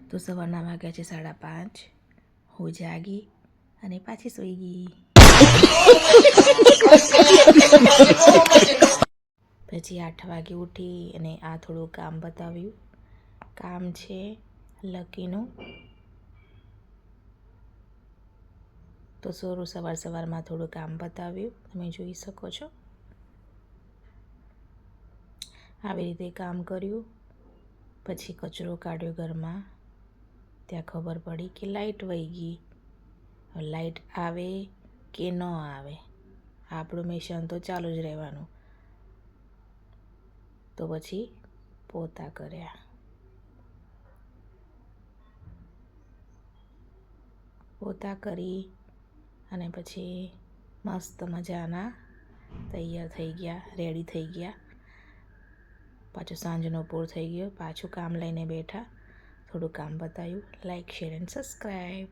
તો સવારના વાગ્યા છે 5:30. હું જાગી અને પાછી સૂઈ ગઈ. પછી 8 વાગે ઉઠી અને આ થોડું કામ બતાવ્યું. કામ છે લકીનું. તો સવારમાં થોડું કામ બતાવ્યું, તમે જોઈ શકો છો. આવી રીતે કામ કર્યું. પછી કચરો કાઢ્યો ઘરમાં. ત્યાં ખબર પડી કે લાઈટ વહી ગઈ. લાઈટ આવે કે ન આવે, આપણું મિશન તો ચાલુ જ રહેવાનું. તો પછી પોતા કર્યા. પોતા કરી અને પછી મસ્ત મજાના તૈયાર થઈ ગયા, રેડી થઈ ગયા. પાછું સાંજનો પૂર થઈ ગયો. પાછું કામ લઈને બેઠા. થોડું કામ બતાવ્યું. Like, share and subscribe.